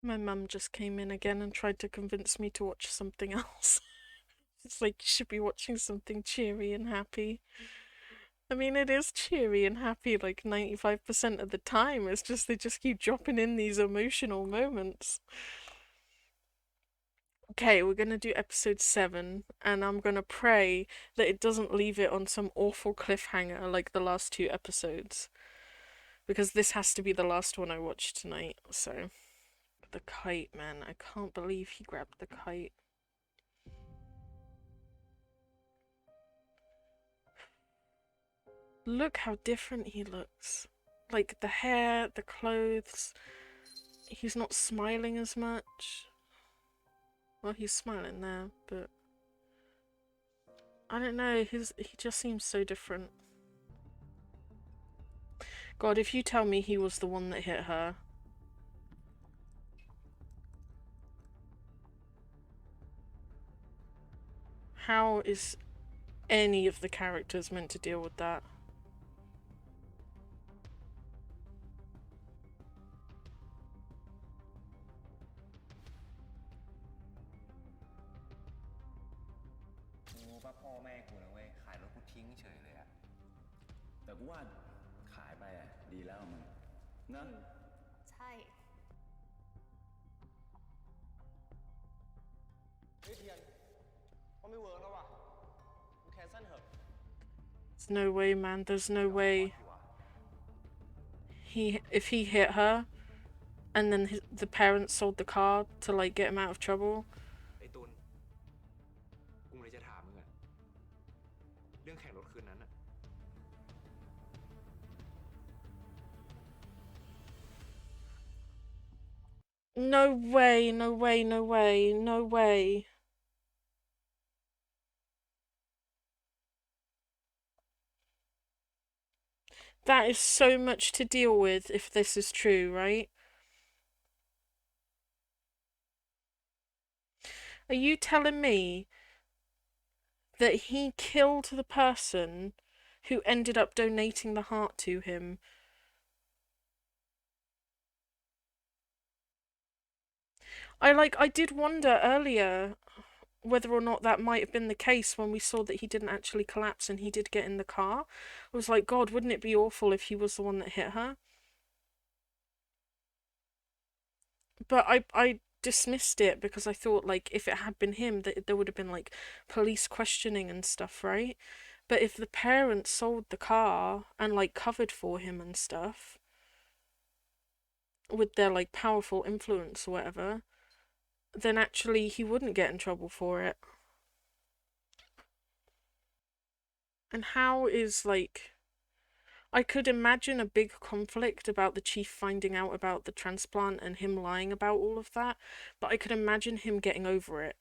My mum just came in again and tried to convince me to watch something else. It's like you should be watching something cheery and happy. I mean, it is cheery and happy like 95% of the time. It's just they just keep dropping in these emotional moments. Okay, we're gonna do episode 7, and I'm gonna pray that it doesn't leave it on some awful cliffhanger like the last 2 episodes. Because this has to be the last one I watch tonight, so. The kite, man. I can't believe he grabbed the kite. Look how different he looks. Like, the hair, the clothes. He's not smiling as much. Well, he's smiling there, but I don't know, he just seems so different. God, if you tell me he was the one that hit her. How is any of the characters meant to deal with that? There's no way, man. There's no way. If he hit her, and then the parents sold the car to like get him out of trouble. No way, no way, no way, no way. That is so much to deal with if this is true, right? Are you telling me that he killed the person who ended up donating the heart to him? I did wonder earlier whether or not that might have been the case when we saw that he didn't actually collapse and he did get in the car. I was like, God, wouldn't it be awful if he was the one that hit her? But I dismissed it because I thought like if it had been him that there would have been like police questioning and stuff, right? But if the parents sold the car and like covered for him and stuff with their like powerful influence or whatever, then actually he wouldn't get in trouble for it. And how is like I could imagine a big conflict about the chief finding out about the transplant and him lying about all of that, but I could imagine him getting over it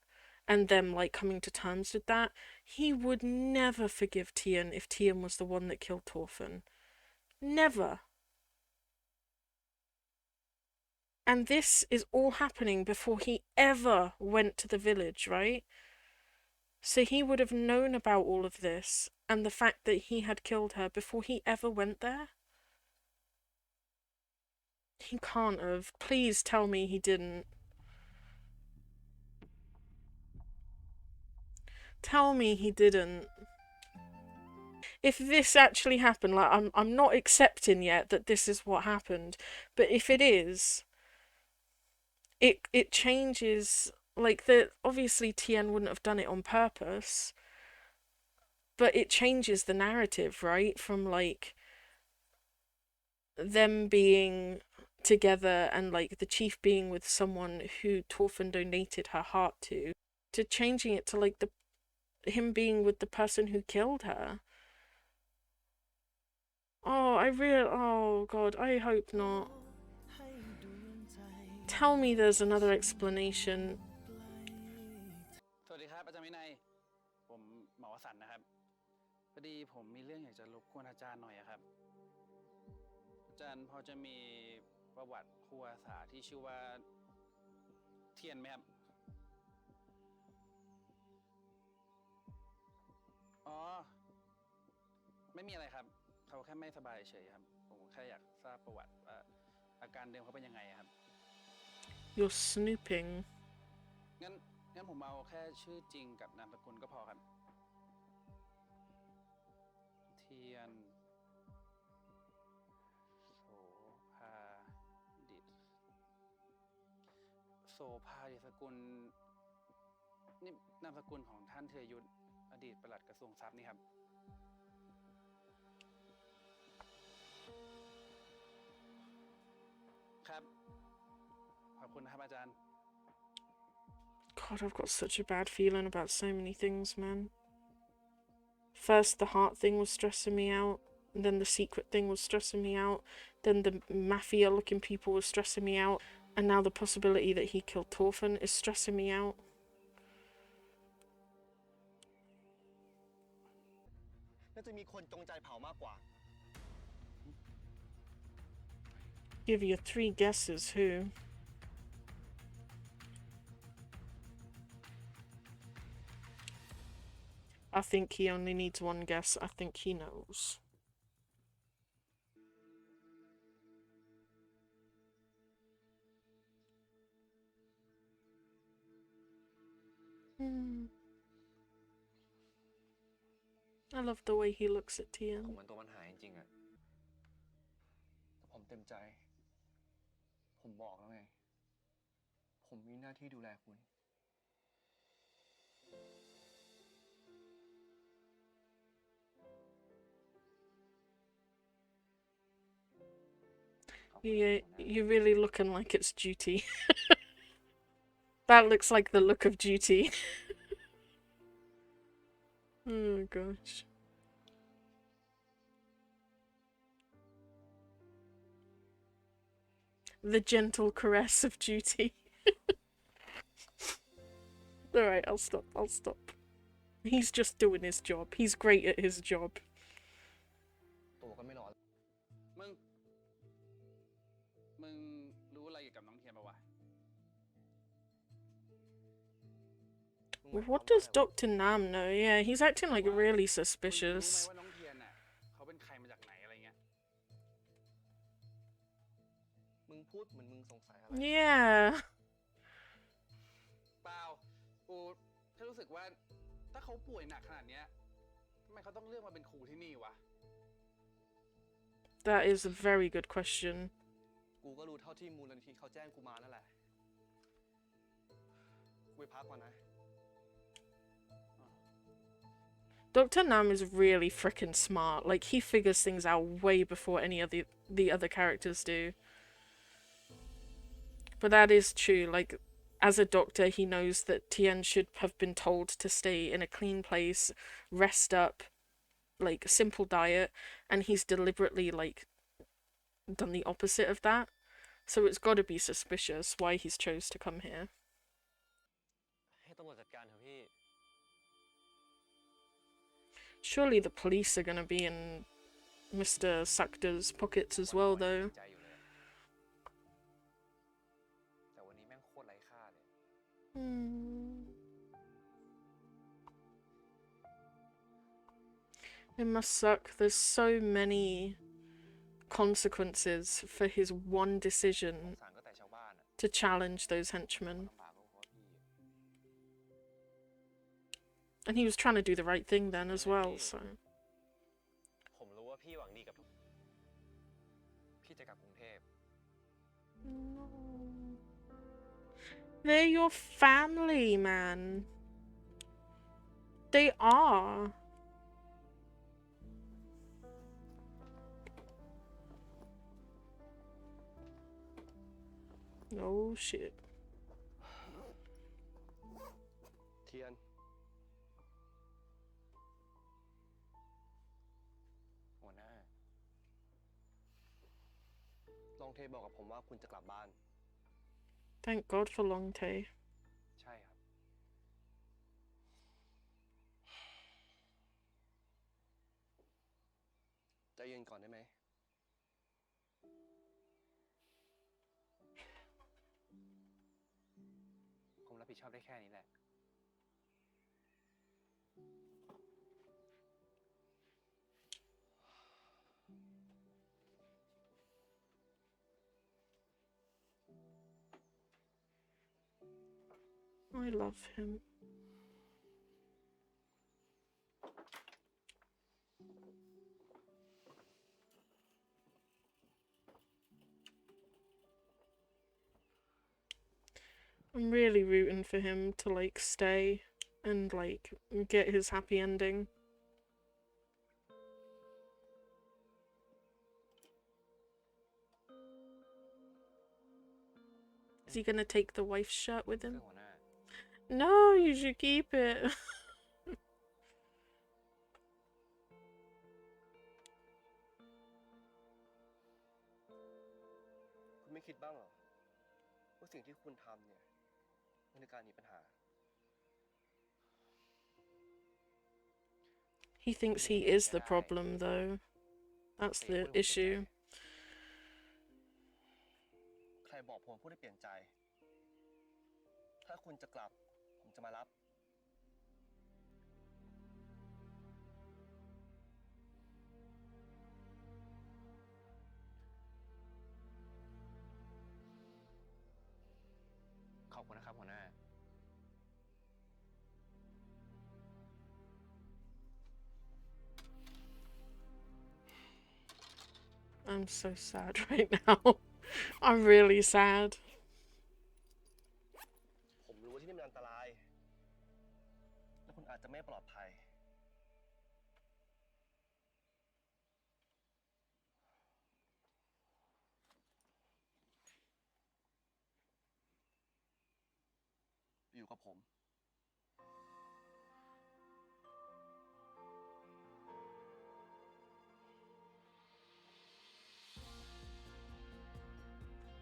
and them like coming to terms with that. He would never forgive Tian if Tian was the one that killed Torfin. Never. And this is all happening before he ever went to the village, right? So he would have known about all of this and the fact that he had killed her before he ever went there. He can't have. Please tell me he didn't. Tell me he didn't. If this actually happened, like I'm not accepting yet that this is what happened, but if it is, it changes like the obviously Tien wouldn't have done it on purpose, but it changes the narrative, right? From like them being together and like the chief being with someone who Torfin donated her heart to changing it to like the him being with the person who killed her. Oh God, I hope not. Tell me there's another explanation. สวัสดีครับอาจารย์วินัยผมหมอวสันต์นะครับพอดีผมมีเรื่องอยากจะรบกวนอาจารย์หน่อยครับอาจารย์พอจะมีประวัติครูอาสาที่ชื่อว่าเทียนไหมครับอ๋อไม่มีอะไรครับเขาแค่ไม่สบายเฉยครับผมแค่อยากทราบประวัติว่าอาการเดิมเขาเป็นยังไงครับ You're snooping. งั้นผมเอาแค่ชื่อจริงกับนามสกุลก็พอครับเทียนโสภาดิษฐ์โสภาดิษฐ์สกุลนี่นามสกุลของท่านเทยุทธอดีตปลัดกระทรวงทรัพย์นี่ครับครับขอบคุณนะครับอาจารย์ God, I've got such a bad feeling about so many things, man. First, the heart thing was stressing me out. And then the secret thing was stressing me out. Then the mafia-looking people were stressing me out. And now the possibility that he killed Thorfinn is stressing me out. น่าจะมีคนจงใจเผามากกว่า Give you 3 guesses, who? I think he only needs 1 guess. I think he knows. I love the way he looks at ผม Tian. มันตัวมันหายจริงๆอะแต่ผมเต็มใจ ผมบอกแล้วไง ผมมีหน้าที่ดูแลคุณ Yeah, you're really looking like it's duty. That looks like the look of duty. Oh gosh. The gentle caress of duty. Alright, I'll stop. He's just doing his job. He's great at his job. ตัวก็ไม่รอด มึงรู้อะไรเกี่ยวกับน้องเทียนปะวะ What does Dr. Nam know? Yeah, he's acting like really มึงรู้ไหม suspicious. ว่าน้องเทียนน่ะเขาเป็นใครมาจากไหนอะไรเงี้ย มึงพูดเหมือนมึงสงสัยอะไร Yeah. เปล่ากูแค่รู้สึกว่าถ้าเขาป่วยหนักขนาดเนี้ยทำไมเขาต้องเลือกมาเป็นครูที่นี่วะ That is a very good question. กูก็รู้เท่าที่มูลนิธิเขาแจ้งกูมานั่นแหละ กูไปพักก่อนนะ Dr. Nam is really freaking smart. Like, he figures things out way before any of the other characters do. But that is true. Like, as a doctor, he knows that Tien should have been told to stay in a clean place, rest up, like, a simple diet, and he's deliberately, like, done the opposite of that. So it's gotta be suspicious why he's chose to come here. ให้ตำรวจจัดการเถอะพี่ Surely the police are gonna be in Mr. Sakta's pockets as well, though. ใจอยู่เลยอะแต่วันนี้แม่งโคตรไร้ค่าเลย It must suck. There's so many consequences for his one สง decision สารก็แต่ชาวบ้านอะ to challenge those henchmen. ลำบากก็เพราะพี่ And he was trying to do the right thing then as well, so. ผมรู้ว่าพี่หวังดีกับทุก พี่จะกลับกรุงเทพ They're your family, man. They are. Oh shit. เทียน หัวหน้า ลองเทบอกกับผมว่าคุณจะกลับบ้าน Thank God for Long Tay. ใช่ครับ ใจเย็นก่อนได้ไหม ผมรับผิดชอบได้แค่นี้แหละ I love him. I'm really rooting for him to like stay and like get his happy ending. Is he gonna take the wife's shirt with เพื่อ him? หัวหน้า No, you should keep it. คุณไม่คิดบ้างเหรอว่าสิ่งที่คุณทำเนี่ยมันคือการหนีปัญหา He thinks he is the problem though. That's the issue. ใครบอกผมพูดให้เปลี่ยนใจ ถ้าคุณจะกลับผมจะมารับ ขอบคุณนะครับหัวหน้า I'm so sad right now. I'm really sad. ผมรู้ว่าที่นี่มันอันตราย และคุณอาจจะไม่ปลอดภัย อยู่กับผม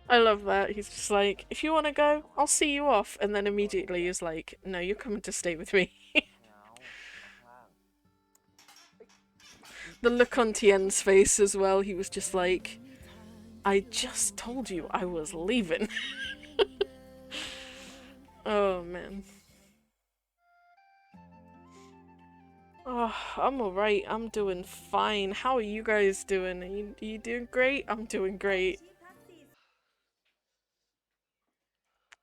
I love that. He's just like, if you want to go, I'll see you off. And then immediately is like, no, you're coming to stay with me. The look on Tien's face as well, he was just like, I just told you I was leaving. Oh, man. Oh, I'm alright. I'm doing fine. How are you guys doing? Are you doing great? I'm doing great.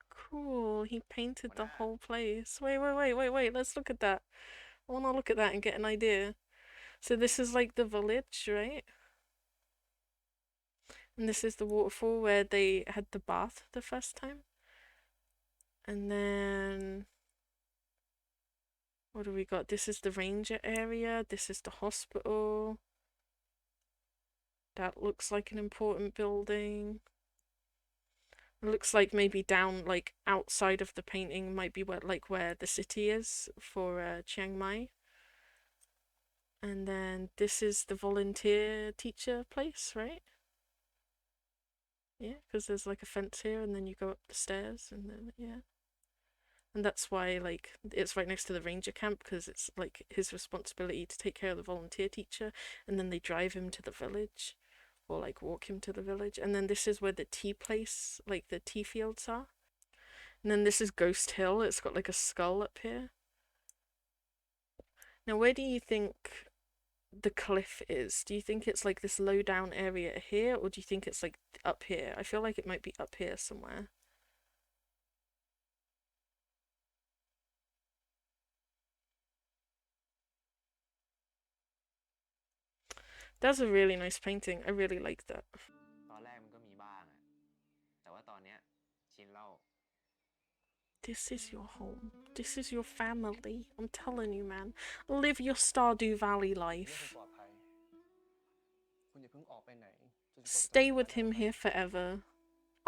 Cool. He painted the whole place. Wait. Let's look at that. I want to look at that and get an idea. So this is like the village, right? And this is the waterfall where they had the bath the first time. And then... what do we got? This is the ranger area. This is the hospital. That looks like an important building. It looks like maybe down, like, outside of the painting might be where the city is for Chiang Mai. And then this is the volunteer teacher place, right? Yeah, because there's like a fence here and then you go up the stairs and then, yeah. And that's why, like, it's right next to the ranger camp because it's, like, his responsibility to take care of the volunteer teacher and then they drive him to the village or, like, walk him to the village. And then this is where the tea place, like, the tea fields are. And then this is Ghost Hill. It's got, like, a skull up here. Now, where do you think the cliff is? Do you think it's like this low down area here or do you think it's like up here? I feel like it might be up here somewhere. That's a really nice painting. I really like that. ตอนแรกมันก็มีบ้างอะแต่ว่าตอนเนี้ยชินแล้ว This is your home. This is your family. I'm telling you, man. Live your Stardew Valley เรื่อง life. คุณปลอดภัย คุณอย่าเพิ่งออกไปไหนจนกว่าจะ Stay with him here forever.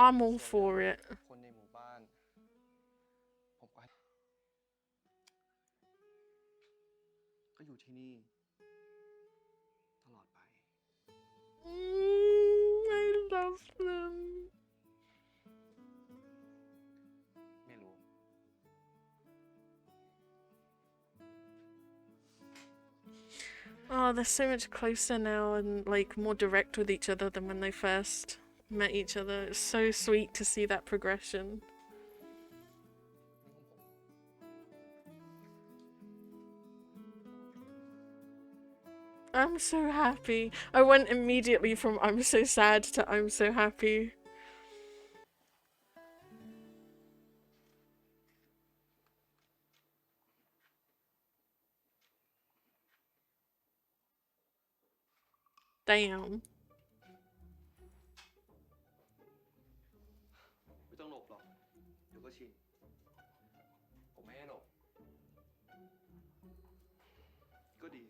I'm all for it. คนในหมู่บ้าน ผมก็อยู่ที่นี่ ตลอดไป I love them. ไม่รู้ Oh, they're so much closer now and like more direct with each other than when they first met each other. It's so sweet to see that progression. I'm so happy. I went immediately from I'm so sad to I'm so happy. Damn. ไม่ต้องหลบหรอก เดี๋ยวก็ชิน ผมไม่ให้หลบ ก็ดี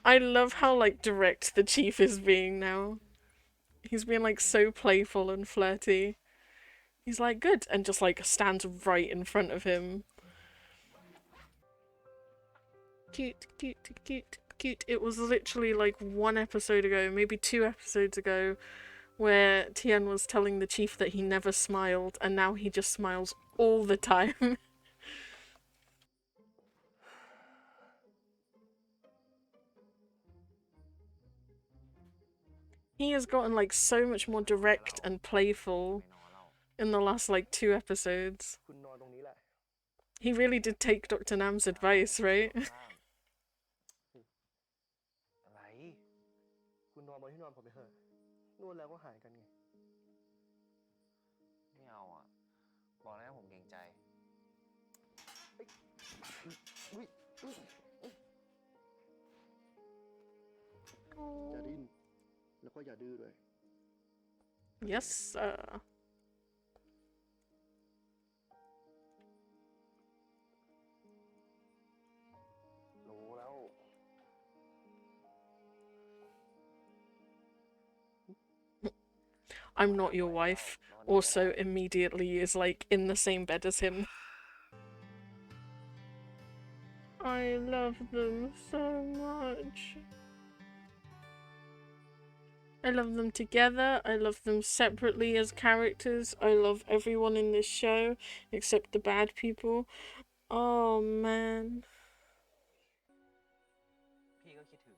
I love how like direct the chief is being now. He's being like so playful and flirty. He's like, good, and just like stands right in front of him. Cute, cute, cute, cute. It was literally like one episode ago, maybe 2 episodes ago, where Tien was telling the chief that he never smiled, and now he just smiles all the time. He has gotten like so much more direct and playful in the last like 2 episodes. คุณนอนตรงนี้แหละ He really did take Dr. Nam's advice, right? อะไร คุณนอนบนที่นอนผมไปเถอะ นวดแล้วก็หายกันไง ไม่เอาอ่ะ บอกแล้วผมเกรงใจอุ๊ยอย่าดิ้น แล้วก็อย่าดื้อด้วย Yes, sir. รู้แล้ว I'm not your wife. Also, immediately is like in the same bed as him. I love them so much. I love them together. I love them separately as characters. I love everyone in this show except the bad people. Oh man. พี่ก็คิดถึง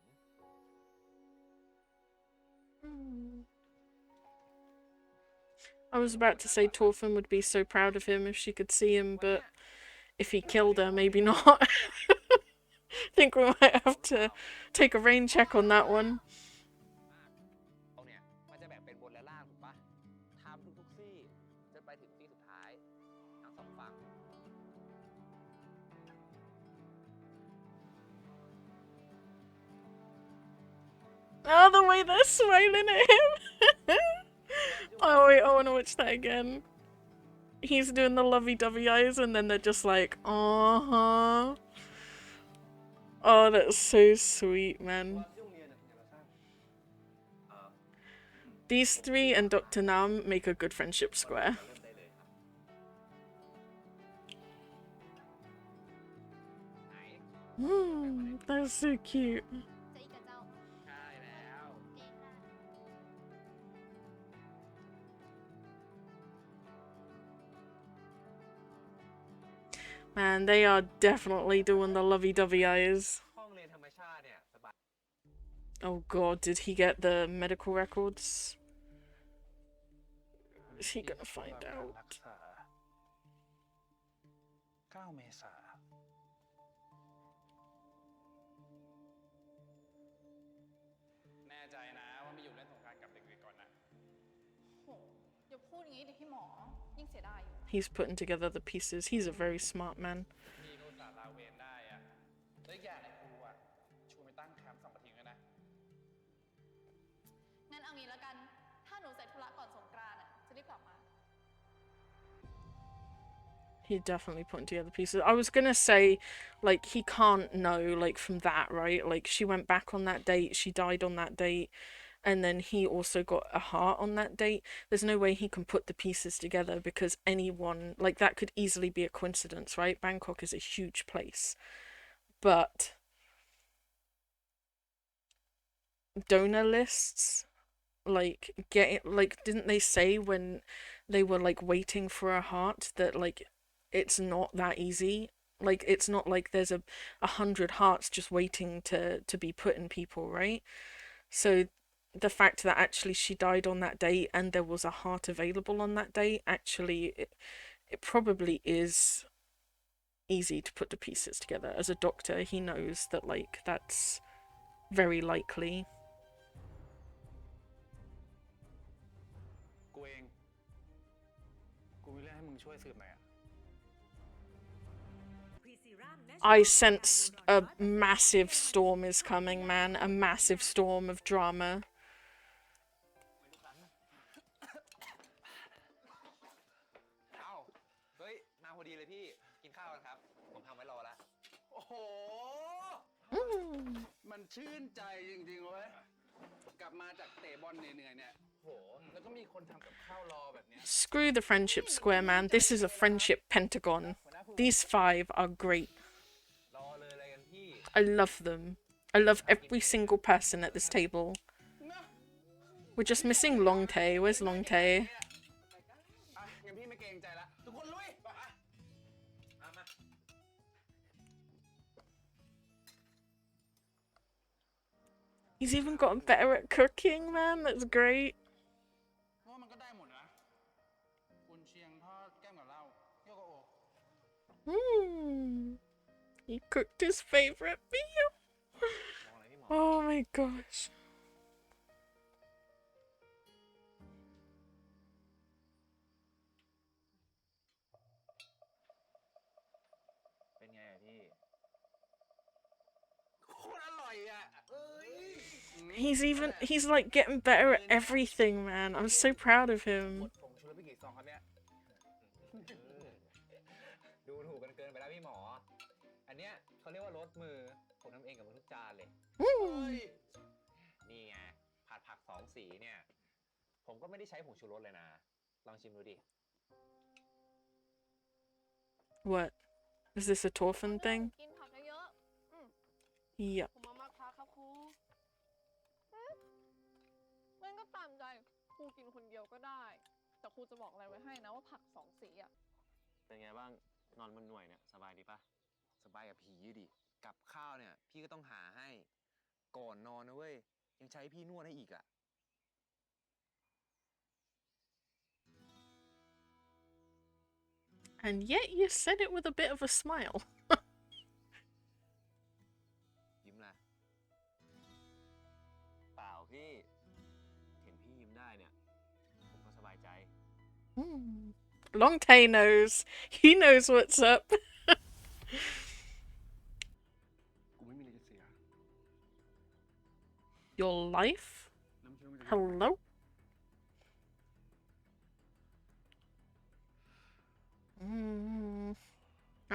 I was about to say Torfin would be so proud of him if she could see him, but if he killed her, maybe not. I think we might have to take a rain check on that one. เอาเนี่ยมันจะแบ่งเป็นบนและล่างถูกปะทำทุกๆซี่จนไปถึงซี่สุดท้ายทั้งสองฝั่ง Oh, the way they're smiling at him! Oh wait, I wanna watch that again. He's doing the lovey-dovey eyes and then they're just like, uh-huh. Oh, that's so sweet, man. These 3 and Dr. Nam make a good friendship square. That's so cute. Man, they are definitely doing the lovey-dovey eyes. Oh god, did he get the medical records? Is he gonna find out? 9 เมษาแน่ใจนะว่าไม่อยู่เล่นสงกรานต์กับเด็กๆก่อนนะ โหอย่าพูดอย่างนี้ดิพี่หมอ ยิ่งเสียดายอยู่ He's putting together the pieces. He's a very smart man. พี่ก็อุตส่าห์ลาเวรได้อะแล้วอีกอย่างในครูอะชวนไปตั้งแคมป์2 อาทิตย์กันนะ งั้นเอางี้แล้วกัน ถ้าหนูเสร็จธุระก่อนสงกรานต์อะจะรีบกลับมา He definitely putting together pieces. I was gonna say, like, he can't know, like, from that, right? Like, she went back on that date, she died on that date, and then he also got a heart on that date. There's no way he can put the pieces together because anyone, like, that could easily be a coincidence, right? Bangkok is a huge place. But donor lists, like, didn't they say when they were, like, waiting for a heart that, like, it's not that easy? Like, it's not like there's 100 hearts just waiting to be put in people, right? So the fact that actually she died on that date and there was a heart available on that date, actually it probably is easy to put the pieces together. As a doctor, he knows that, like, that's very likely. I sense a massive storm is coming, man. A massive storm of drama. เอ้าเฮ้ยมาพอดีเลยพี่กินข้าวกันครับผมทำไว้รอแล้ว โอ้โห Mm. มันชื่นใจจริงๆเว้ย กลับมาจากเตะบอลเหนื่อยๆเนี่ย โห แล้วก็มีคนทำกับข้าวรอแบบเนี้ย Screw the friendship square, man. This is a friendship pentagon. These 5 are great. รอเลยอะไรกันพี่ I love them. I love every single person at this table. We're just missing Long Tae. Where's Long Tae? อ่ะงั้นพี่ไม่เกรงใจละ ทุกคนลุยไป มา He's even gotten better at cooking, man. That's great. เพราะว่ามันก็ได้หมดนะกุนเชียงทอดแก้มกับเหล้าเกี่ยวกับโอ He cooked his favorite meal. มองอะไรพี่หมอ Oh my gosh. เป็นไงอะพี่ โคตรอร่อยอ่ะเอ้ย He's like getting better at everything, man. I'm so proud of หม him. ดผงชูรสไปกี่ซองครับเนี่ย ดูถูกกันเกินไปแล้วพี่หมอ อันเนี้ยเขาเรียกว่ารสมือผมทำเองกับมือทุกจานเลย เฮ้ย นี่ไงผัดผัก2 สีเนี่ย ผมก็ไม่ได้ใช้ผงชูรสเลยนะ ลองชิมดูดิ What? Is this a Torfin thing? กินผักเยอะๆYep. ผมมามากพาครับครูมันก็ตามใจครูกินคนเดียวก็ได้ แต่ครูจะบอกอะไรไว้ให้นะว่าผัก2 สีอ่ะ เป็นไงบ้าง นอนบนหน่วยเนี่ยสบายดีปะสบายกับผีดิ กับข้าวเนี่ยพี่ก็ต้องหาให้ ก่อนนอนนะเว้ย ยังใช้พี่นวดให้อีกอะ And yet you said it with a bit of a smile. ยิ้มละเปล่าพี่ เห็นพี่ยิ้มได้เนี่ย ผมก็สบายใจ Long Tae knows. He knows what's up. กูไม่มีอะไรจะเสีย Your life? น้ำเชื่อมันจะ Hello?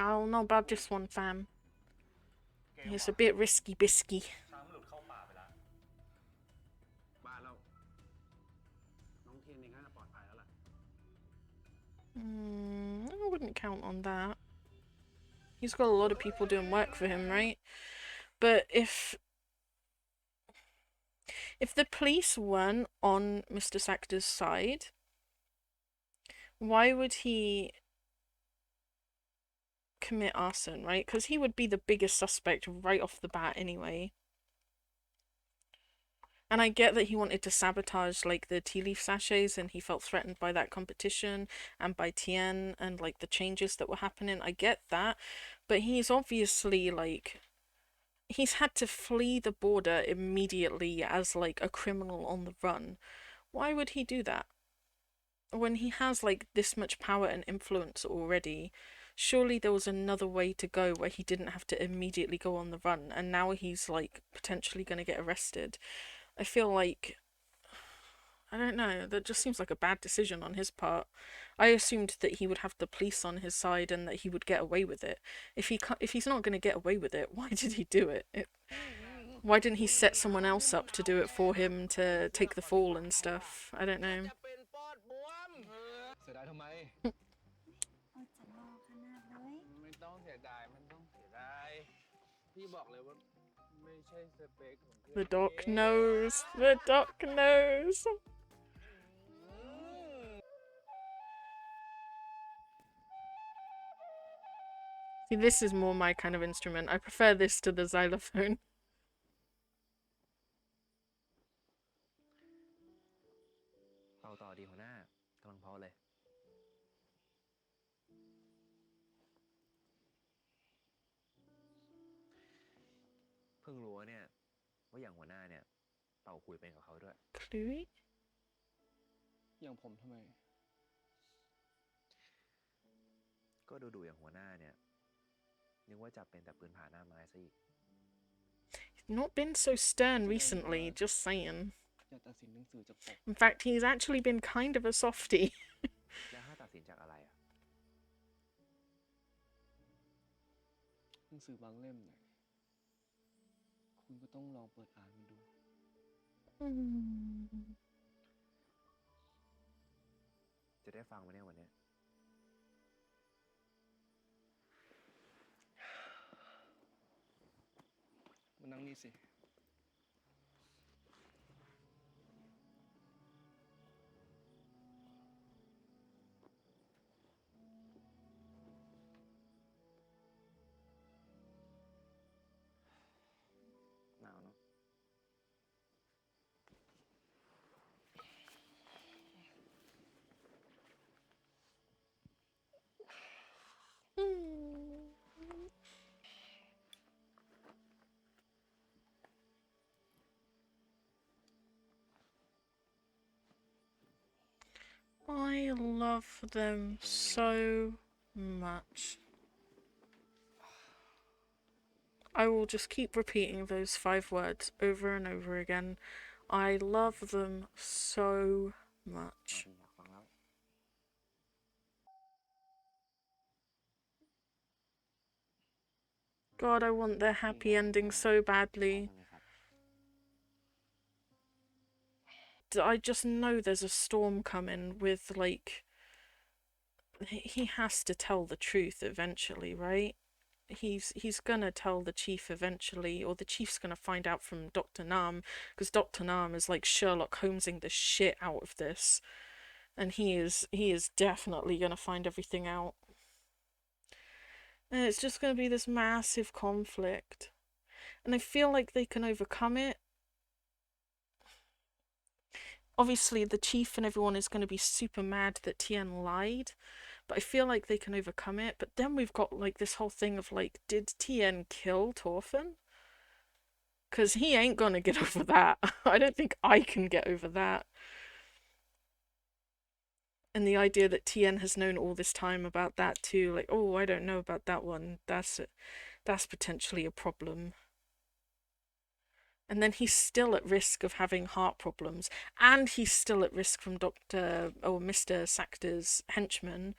I don't know about this one, fam. It's a bit risky bisky. ช้างมันหลุดเข้าป่าไปแล้ว บ้านเรา น้องเทียนเองน่าจะปลอดภัยแล้วล่ะ I wouldn't count on that. He's got a lot of people doing work for him, right? But if the police weren't on Mr. Sakta's side, why would he commit arson, right? Because he would be the biggest suspect right off the bat anyway. And I get that he wanted to sabotage like the tea leaf sachets and he felt threatened by that competition and by Tien and like the changes that were happening. I get that. But he's obviously like he's had to flee the border immediately as like a criminal on the run. Why would he do that? When he has like this much power and influence already, surely there was another way to go where he didn't have to immediately go on the run, and now he's like potentially going to get arrested. I feel like I don't know, that just seems like a bad decision on his part. I assumed that he would have the police on his side and that he would get away with it. If he's not going to get away with it, why did he do it? Why didn't he set someone else up to do it for him to take the fall and stuff? I don't know. จะเป็นปอดบวม เสียดายทำไม เอาจะรอขนาดเลย ไม่ต้องเสียดายมันต้องเสียดาย พี่บอกเลยว่าไม่ใช่สเปคของเพื่อน The doc knows. The doc knows. See, this is more my kind of instrument. I prefer this to the xylophone. เอาต่อดีหัวหน้ากำลังพอเลย เพิ่งรู้ว่าเนี่ย ว่าอย่างหัวหน้าเนี่ย เป่าคุยเป็นกับเขาด้วย Chloe? อย่างผมทำไม ก็ดูอย่างหัวหน้าเนี่ย นึกว่าจับเป็นแต่ปืนผ่าหน้าไม้ซะอีก Not been so stern recently, just saying. อย่าตัดสินหนังสือจากปก In fact, he's actually been kind of a softie. แล้วถ้าตัดสินจากอะไรอ่ะ หนังสือบางเล่มเนี่ยคุณก็ต้องลองเปิดอ่านมันดู จะได้ฟังไหมเนี่ยวันเนี้ย มานั่งนี่สิ หนาวเนาะ I love them so much. I will just keep repeating those 5 words over and over again. I love them so much. อยากฟังแล้ว God, I want their happy ending so badly. ใช่ไหมครับ I just know there's a storm coming with, like, he has to tell the truth eventually, right? He's gonna tell the chief eventually, or the chief's gonna find out from Dr. Nam, because Dr. Nam is like Sherlock Holmesing the shit out of this, and he is definitely gonna find everything out. And it's just gonna be this massive conflict, and I feel like they can overcome it. Obviously, the chief and everyone is going to be super mad that Tien lied, but I feel like they can overcome it. But then we've got like this whole thing of like, did Tien kill Torfin? Because he ain't gonna get over that. I don't think I can get over that. And the idea that Tien has known all this time about that too, like, oh, I don't know about that one. That's potentially a problem. And then he's still at risk of having heart problems, and he's still at risk from Mr. Sackter's henchman.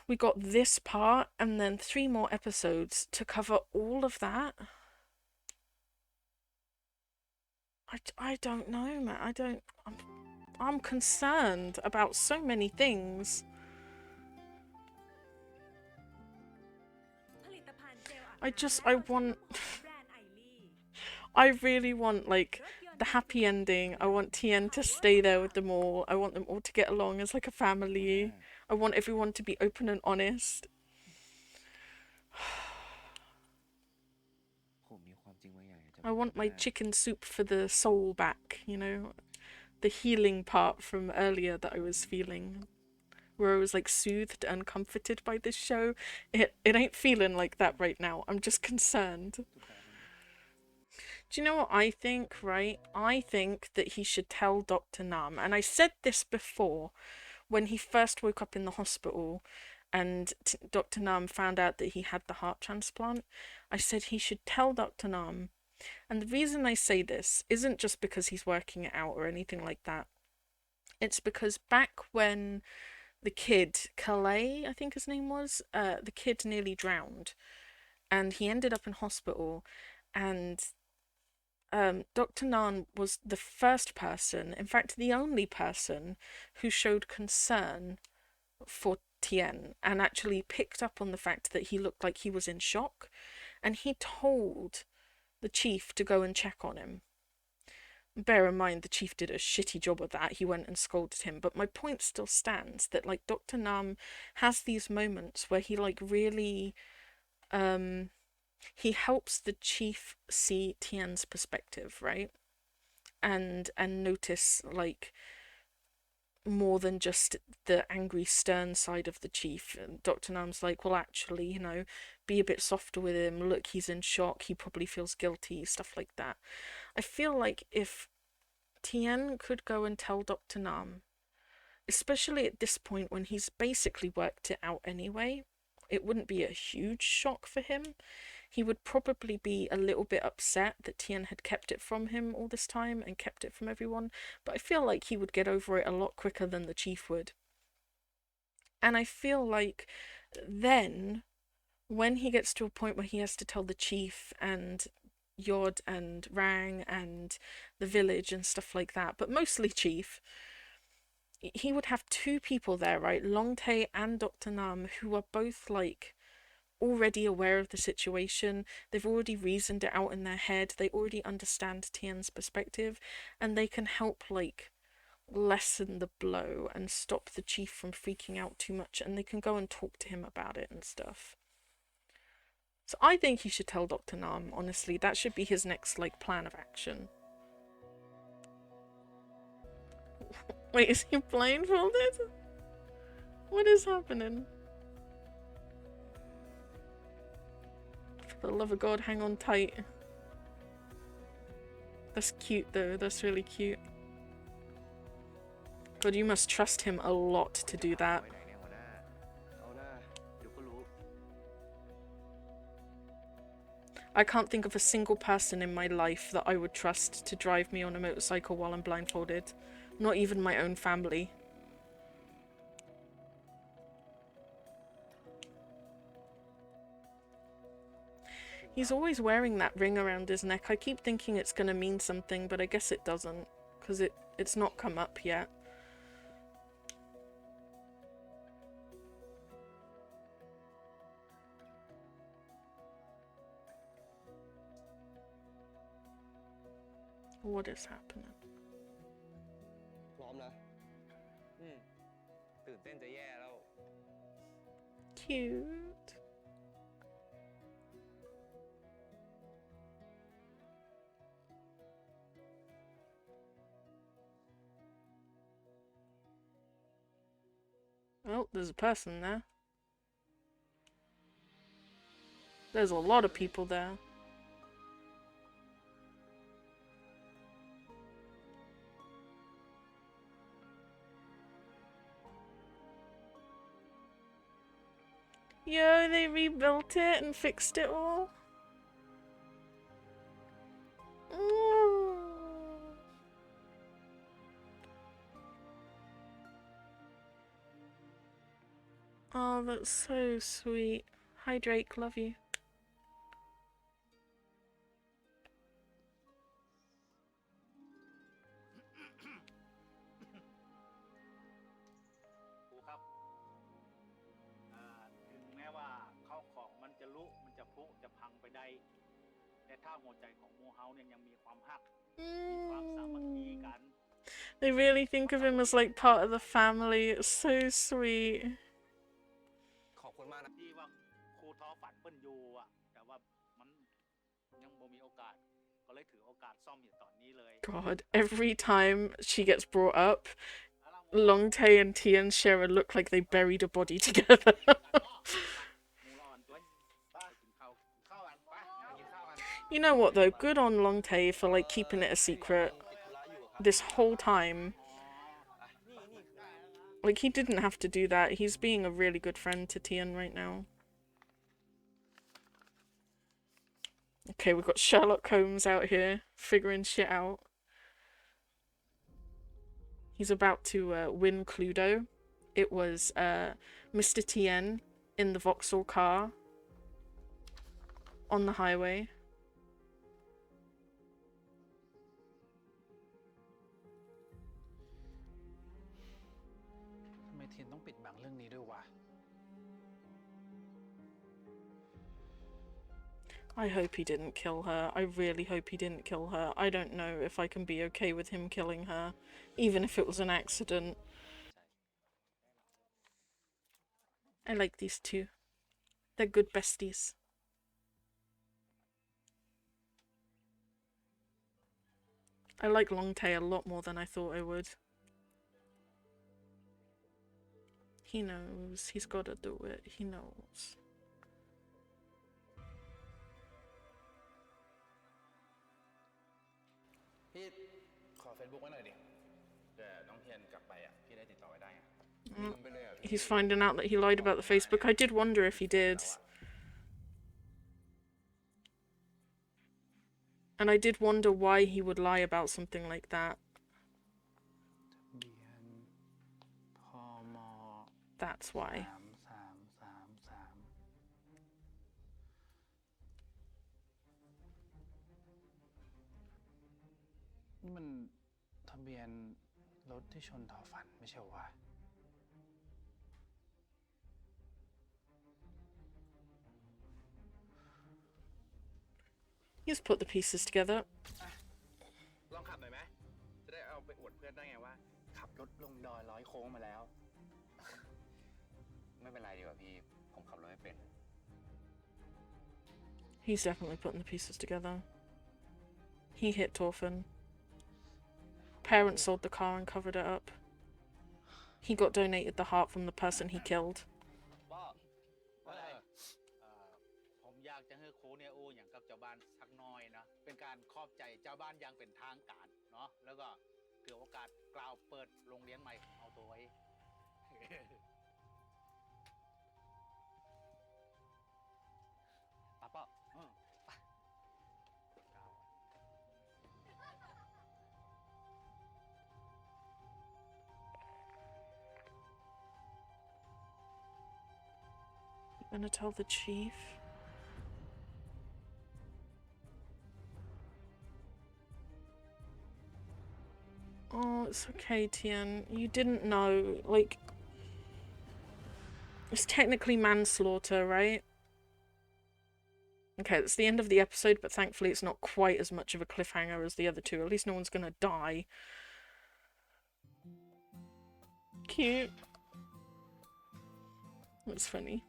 We got this part, and then 3 more episodes to cover all of that. I don't know, man. I'm concerned about so many things. I want I really want, like, the happy ending. I want Tien to stay there with them all. I want them all to get along as like a family. I want everyone to be open and honest. ผมมีความจริงบางอย่างอยากจะ I want my chicken soup for the soul back, you know? The healing part from earlier that I was feeling. Where I was like soothed and comforted by this show. It ain't feeling like that right now. I'm just concerned. Do you know what I think, right? I think that he should tell Dr. Nam, and I said this before, when he first woke up in the hospital and Dr. Nam found out that he had the heart transplant. I said he should tell Dr. Nam. And the reason I say this isn't just because he's working it out or anything like that. It's because back when the kid, Calais, I think his name was, the kid nearly drowned, and he ended up in hospital, and Dr. Nan was the first person, in fact the only person, who showed concern for Tien and actually picked up on the fact that he looked like he was in shock, and he told the chief to go and check on him. Bear in mind, the chief did a shitty job of that. He went and scolded him. But my point still stands that, like, Dr. Nam has these moments where he, like, really, he helps the chief see Tien's perspective, right? And notice, like, more than just the angry, stern side of the chief. And Dr. Nam's like, well, actually, you know, be a bit softer with him. Look, he's in shock. He probably feels guilty, stuff like that. I feel like if Tien could go and tell Dr. Nam, especially at this point when he's basically worked it out anyway, it wouldn't be a huge shock for him. He would probably be a little bit upset that Tien had kept it from him all this time and kept it from everyone, but I feel like he would get over it a lot quicker than the chief would. And I feel like then, when he gets to a point where he has to tell the chief and Yod and Rang and the village and stuff like that, but mostly chief, he would have two people there, right? Longtae and Dr. Nam, who are both like already aware of the situation. They've already reasoned it out in their head. They already understand Tien's perspective, and they can help like lessen the blow and stop the chief from freaking out too much, and they can go and talk to him about it and stuff. So I think he should tell Dr. Nam, honestly. That should be his next like plan of action. Wait, is he blindfolded? What is happening? For the love of God, hang on tight. That's cute though, that's really cute. God, you must trust him a lot to do that. ไปไหนเนี่ยหัวหน้า เอาหน้า เดี๋ยวก็รู้ I can't think of a single person in my life that I would trust to drive me on a motorcycle while I'm blindfolded. Not even my own family. He's always wearing that ring around his neck. I keep thinking it's gonna mean something, but I guess it doesn't, because it's not come up yet. What is happening? พร้อมนะ ตื่นเต้นจะแย่แล้ว Cute. Oh, there's a person there. There's a lot of people there. Yo, they rebuilt it and fixed it all. Oh. Oh, that's so sweet. Hi Drake, love you. ครูครับถึงแม้ว่าข้าวของมันจะลุมันจะพุจะพังไปได้แต่ถ้าหัวใจของหมู่เฮาเนี่ยยังมีความฮักมีความสามัคคีกัน They really think of him as like part of the family. It's so sweet. ขอบคุณมากนะ ที่ว่าครูท้อฝันเปิ้นอยู่อะแต่ว่ามันยังบ่มีโอกาสก็เลยถือโอกาสซ่อมอยู่ตอนนี้เลย God, every time she gets brought up, Longtae and Tian share a look like they buried a body together. หมูร้อนตัวไปกินข้าวกันไปกินข้าวกัน You know what though? Good on Longtae for like keeping it a secret this whole time. Like he didn't have to do that. He's being a really good friend to Tian right now. Okay, we've got Sherlock Holmes out here figuring shit out. He's about to win Cluedo. It was Mr. Tien in the Vauxhall car on the highway. ทำไมเทียนต้องปิดบังเรื่องนี้ด้วยวะ I hope he didn't kill her. I really hope he didn't kill her. I don't know if I can be okay with him killing her, even if it was an accident. I like these two. They're good besties. I like Longtae a lot more than I thought I would. He knows. He's gotta do it. He knows. พี่ขอเฟซบุ๊กไว้หน่อยดิเดี๋ยวน้องเทียนกลับไปอ่ะพี่ได้ติดต่อไว้ได้ไง ลืมไปเลยอ่ะพี่ he's finding out that he lied about the Facebook. I did wonder if he did. And I did wonder why he would lie about something like that. ทะเบียนพม That's why. 3333นี่มันทะเบียนรถที่ชนทอฝันไม่ใช่เหรอวะ He's put the pieces together. ลองขับหน่อยไหมจะได้เอาไปอวดเพื่อนได้ไงว่าขับรถลงดอย100 โค้งมาแล้ว ไม่เป็นไรดีกว่าพี่ผมขับรถไม่เป็น He's definitely putting the pieces together. He hit Torfin. Parents sold the car and covered it up. He got donated the heart from the person he killed. ป้ออะไรผมอยากจะให้ครูเนี่ยอู้อย่างกับเจ้าบ้านสักหน้อยนะ เป็นการขอบใจเจ้าบ้านอย่างเป็นทางการเนาะ แล้วก็ถือโอกาสกล่าวเปิดโรงเรียนใหม่ของเอาตัวไว้ ป้าป้า You gonna tell the chief? Oh, it's okay, Tien. You didn't know. Like, it's technically manslaughter, right? Okay, that's the end of the episode, but thankfully it's not quite as much of a cliffhanger as the other two. At least no one's gonna die. Cute. That's funny.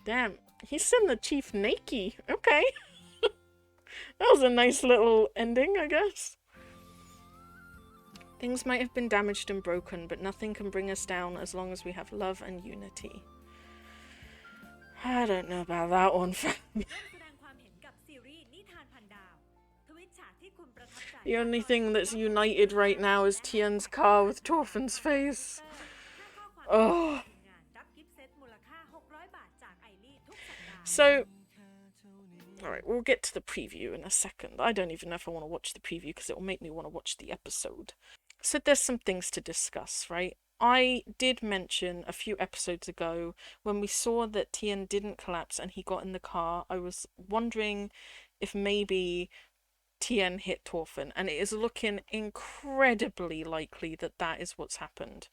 Damn, he sent the chief naked. Okay. That was a nice little ending, I guess. Things might have been damaged and broken, but nothing can bring us down as long as we have love and unity. I don't know about that one, fam. The only thing that's united right now is Tien's car with Torfin's face. Oh. So, alright, we'll get to the preview in a second. I don't even know if I want to watch the preview because it will make me want to watch the episode. So there's some things to discuss, right? I did mention a few episodes ago when we saw that Tien didn't collapse and he got in the car, I was wondering if maybe Tien hit Torfin, and it is looking incredibly likely that that is what's happened.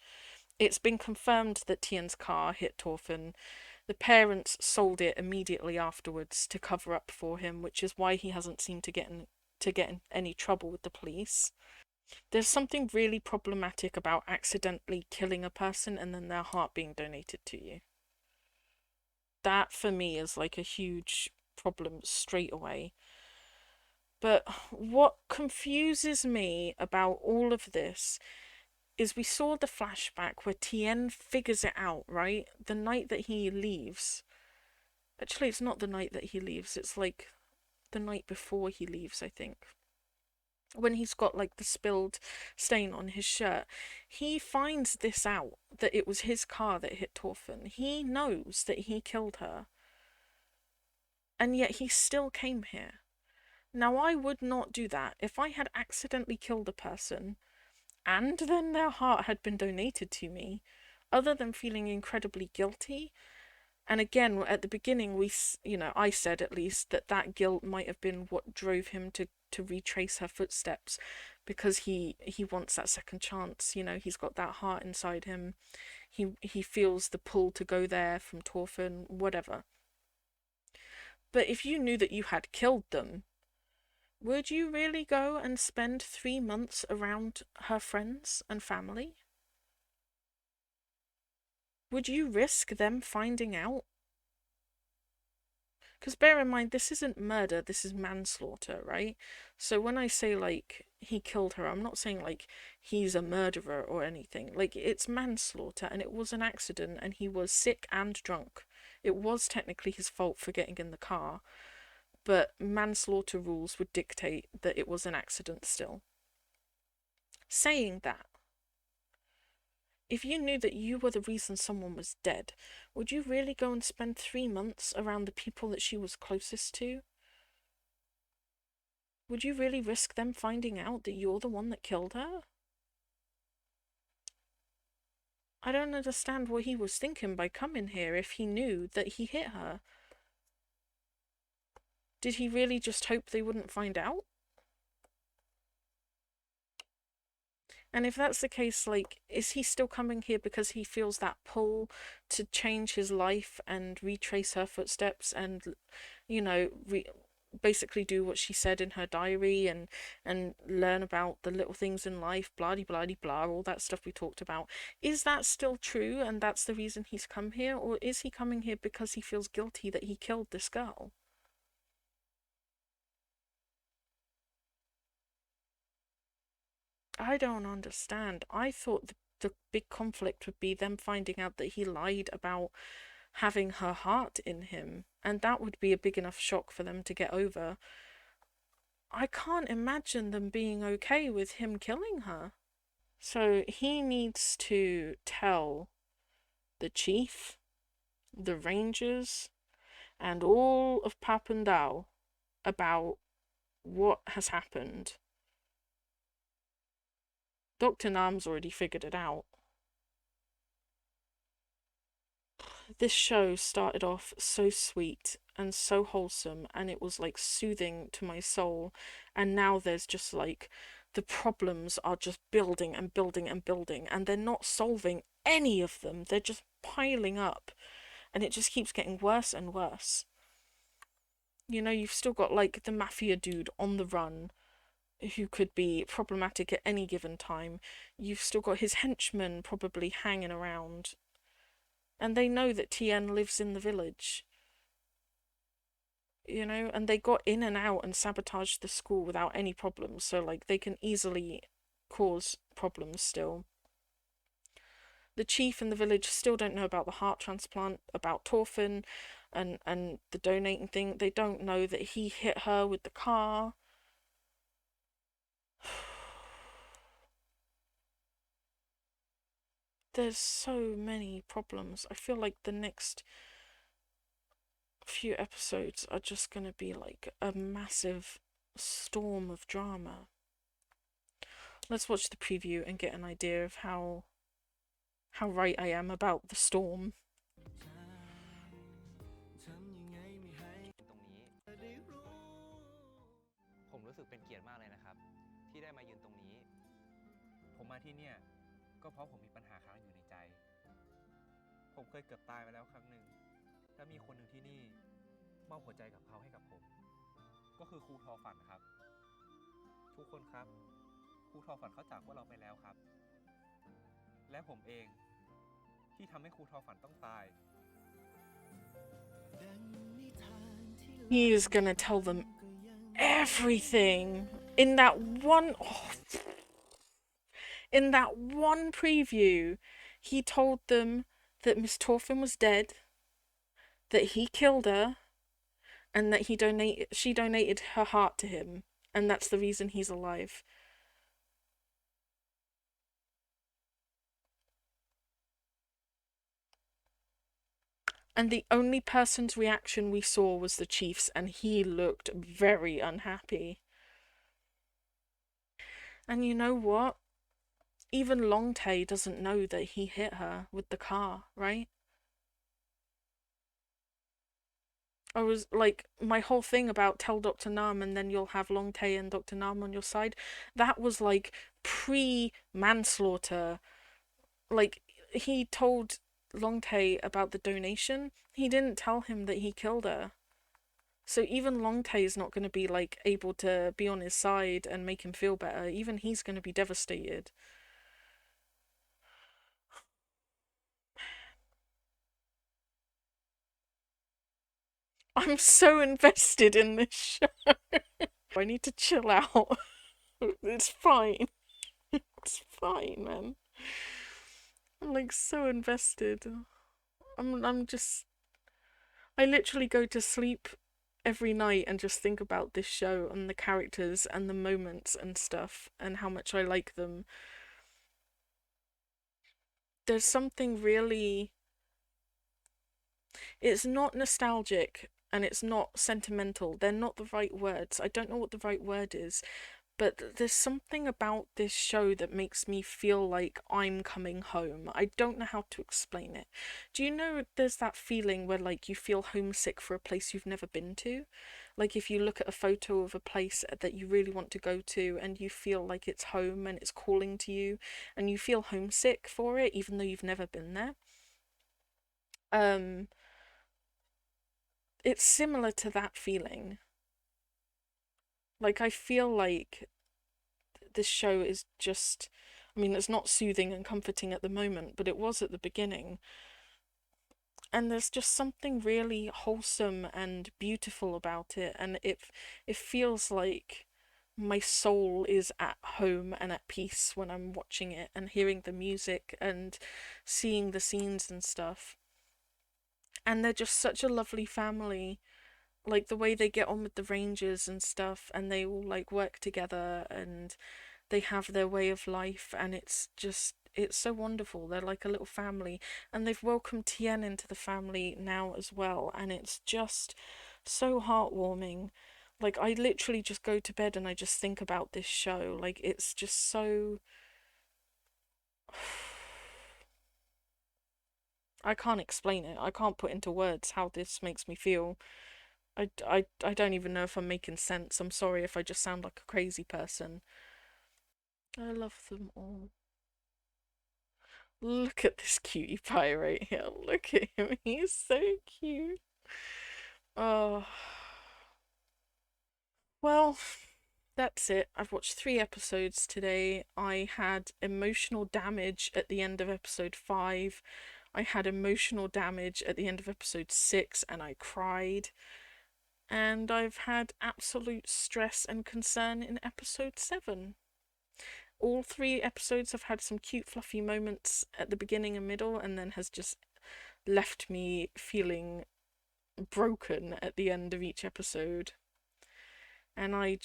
It's been confirmed that Tien's car hit Torfin. The parents sold it immediately afterwards to cover up for him, which is why he hasn't seemed to get in any trouble with the police. There's something really problematic about accidentally killing a person and then their heart being donated to you. That, for me, is like a huge problem straight away. But what confuses me about all of this is we saw the flashback where Tien figures it out, right? The night that he leaves. Actually, it's not the night that he leaves. It's like the night before he leaves, I think. When he's got like the spilled stain on his shirt. He finds this out, that it was his car that hit Torfin. He knows that he killed her. And yet he still came here. Now, I would not do that. If I had accidentally killed a person and then their heart had been donated to me, other than feeling incredibly guilty, and again, at the beginning, I said at least that guilt might have been what drove him to retrace her footsteps, because he wants that second chance. He's got that heart inside him. He feels the pull to go there from Torfin, whatever. But if you knew that you had killed them, would you really go and spend 3 months around her friends and family? Would you risk them finding out? Because bear in mind, this isn't murder, this is manslaughter, right? So when I say, like, he killed her, I'm not saying, like, he's a murderer or anything. Like, it's manslaughter, and it was an accident, and he was sick and drunk. It was technically his fault for getting in the car. but manslaughter rules would dictate that it was an accident still. Saying that, if you knew that you were the reason someone was dead, would you really go and spend 3 months around the people that she was closest to? Would you really risk them finding out that you're the one that killed her? I don't understand what he was thinking by coming here if he knew that he hit her. Did he really just hope they wouldn't find out? And if that's the case, like, is he still coming here because he feels that pull to change his life and retrace her footsteps and, you know, basically do what she said in her diary and learn about the little things in life, blah blah blah, all that stuff we talked about? Is that still true and that's the reason he's come here, or is he coming here because he feels guilty that he killed this girl? I don't understand. I thought the big conflict would be them finding out that he lied about having her heart in him, and that would be a big enough shock for them to get over. I can't imagine them being okay with him killing her. So he needs to tell the chief, the rangers, and all of Papandao about what has happened. Dr. Nam's already figured it out. This show started off so sweet and so wholesome, and it was like soothing to my soul, and now there's just like the problems are just building and building and building, and they're not solving any of them. They're just piling up, and it just keeps getting worse and worse. You know, you've still got like the mafia dude on the run who could be problematic at any given time. You've still got his henchmen probably hanging around, and they know that Tien lives in the village, you know, and they got in and out and sabotaged the school without any problems, so like they can easily cause problems still. The chief and the village still don't know about the heart transplant, about Torfin and the donating thing. They don't know that he hit her with the car. There's so many problems. I feel like the next few episodes are just gonna be like a massive storm of drama. Let's watch the preview and get an idea of how right I am about the storm. ตรงนี้ผมรู้สึกเป็นเกียรติมากเลยนะครับที่ได้มายืนตรงนี้ผมมาที่เนี่ยก็เพราะผมมีปัญหาค้างอยู่ในใจผมเคยเกือบตายไปแล้วครั้งหนึ่งและมีคนหนึ่งที่นี่มอบหัวใจกับเขาให้กับผมก็คือครูทอฝันครับทุกคนครับครูทอฝันเขาจากพวกเราไปแล้วครับและผมเองที่ทำให้ครูทอฝันต้องตาย He is gonna tell them everything in that one preview. He told them that Miss Torfin was dead, that he killed her, and that she donated her heart to him, and that's the reason he's alive. And the only person's reaction we saw was the chief's, and he looked very unhappy. And you know what? Even Long Tae doesn't know that he hit her with the car, right? I was like, my whole thing about tell Dr. Nam and then you'll have Long Tae and Dr. Nam on your side, that was like pre-manslaughter. Like, he told Long Tae about the donation. He didn't tell him that he killed her. So even Long Tae is not going to be like able to be on his side and make him feel better. Even he's going to be devastated. I'm so invested in this show. I need to chill out. It's fine. It's fine, man. I'm like so invested. I literally go to sleep every night and just think about this show and the characters and the moments and stuff and how much I like them. There's something really. It's not nostalgic and it's not sentimental. They're not the right words. I don't know what the right word is, but there's something about this show that makes me feel like I'm coming home. I don't know how to explain it. Do you know there's that feeling where like you feel homesick for a place you've never been to? Like if you look at a photo of a place that you really want to go to and you feel like it's home and it's calling to you and you feel homesick for it even though you've never been there. It's similar to that feeling. Like I feel like this show is just, I mean, it's not soothing and comforting at the moment, but it was at the beginning. And there's just something really wholesome and beautiful about it, and it feels like my soul is at home and at peace when I'm watching it and hearing the music and seeing the scenes and stuff. And they're just such a lovely family. Like the way they get on with the Rangers and stuff, and they all like work together and they have their way of life, and it's so wonderful. They're like a little family, and they've welcomed Tien into the family now as well, and it's just so heartwarming. Like I literally just go to bed and I just think about this show. Like it's just so I can't explain it. I can't put into words how this makes me feel. I don't even know if I'm making sense. I'm sorry if I just sound like a crazy person. I love them all. Look at this cutie pie right here. Look at him. He's so cute. Oh. Well, that's it. I've watched 3 episodes today. I had emotional damage at the end of episode 5. I had emotional damage at the end of episode 6 and I cried. And I've had absolute stress and concern in episode 7. All 3 episodes have had some cute fluffy moments at the beginning and middle, and then has just left me feeling broken at the end of each episode. And I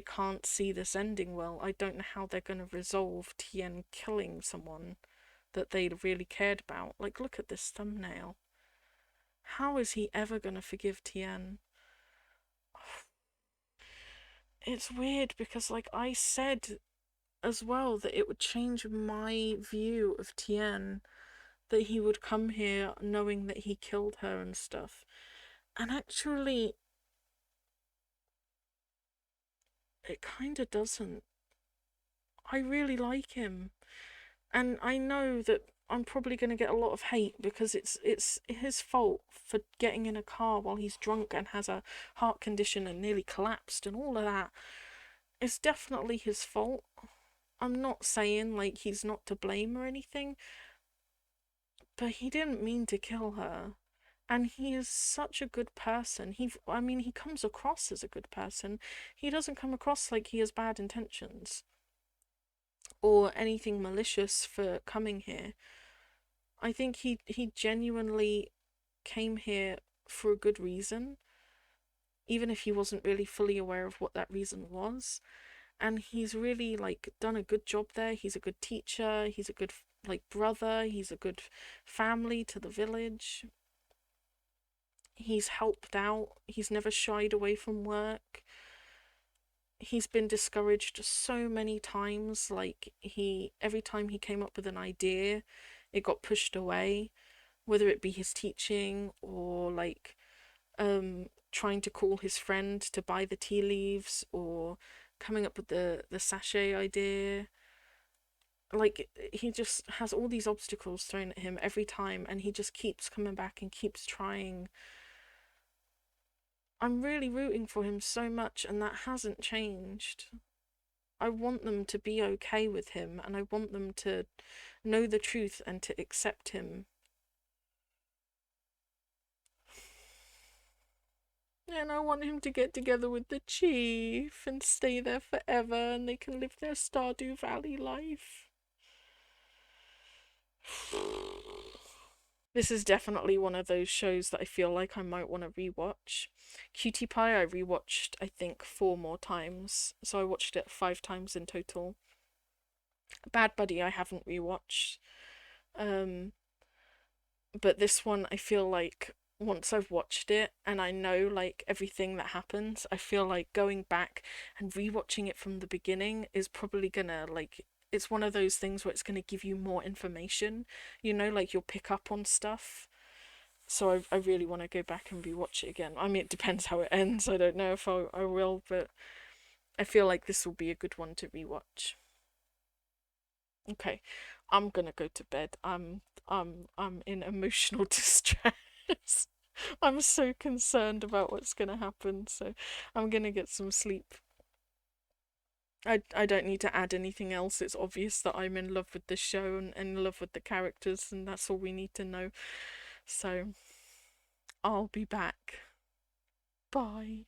can't see this ending well. I don't know how they're going to resolve Tien killing someone that they really cared about. Like, look at this thumbnail. How is he ever going to forgive Tien? It's weird because, like, I said as well that it would change my view of Tien, that he would come here knowing that he killed her and stuff. And actually, it kinda doesn't. I really like him. And I know that I'm probably going to get a lot of hate because it's his fault for getting in a car while he's drunk and has a heart condition and nearly collapsed and all of that. It's definitely his fault. I'm not saying like he's not to blame or anything, but he didn't mean to kill her. And he is such a good person. I mean, he comes across as a good person. He doesn't come across like he has bad intentions or anything malicious for coming here. I think he genuinely came here for a good reason, even if he wasn't really fully aware of what that reason was. And he's really like done a good job there. He's a good teacher. He's a good like brother. He's a good family to the village. He's helped out. He's never shied away from work. He's been discouraged so many times. Like every time he came up with an idea, it got pushed away, whether it be his teaching or like trying to call his friend to buy the tea leaves or coming up with the sachet idea. Like he just has all these obstacles thrown at him every time, and he just keeps coming back and keeps trying. I'm really rooting for him so much, and that hasn't changed. I want them to be okay with him, and I want them to know the truth and to accept him. And I want him to get together with the chief and stay there forever, and they can live their Stardew Valley life. This is definitely one of those shows that I feel like I might want to rewatch. Cutie Pie I rewatched I think 4 more times, so I watched it 5 times in total. Bad Buddy I haven't rewatched. But this one I feel like once I've watched it and I know like everything that happens, I feel like going back and rewatching it from the beginning is probably gonna like it's one of those things where it's gonna give you more information, like you'll pick up on stuff. So I really want to go back and rewatch it again. I mean, it depends how it ends. I don't know if I will, but I feel like this will be a good one to rewatch. Okay, I'm gonna go to bed. I'm in emotional distress. I'm so concerned about what's gonna happen, so I'm gonna get some sleep. I don't need to add anything else. It's obvious that I'm in love with the show and in love with the characters, and that's all we need to know. So I'll be back. Bye.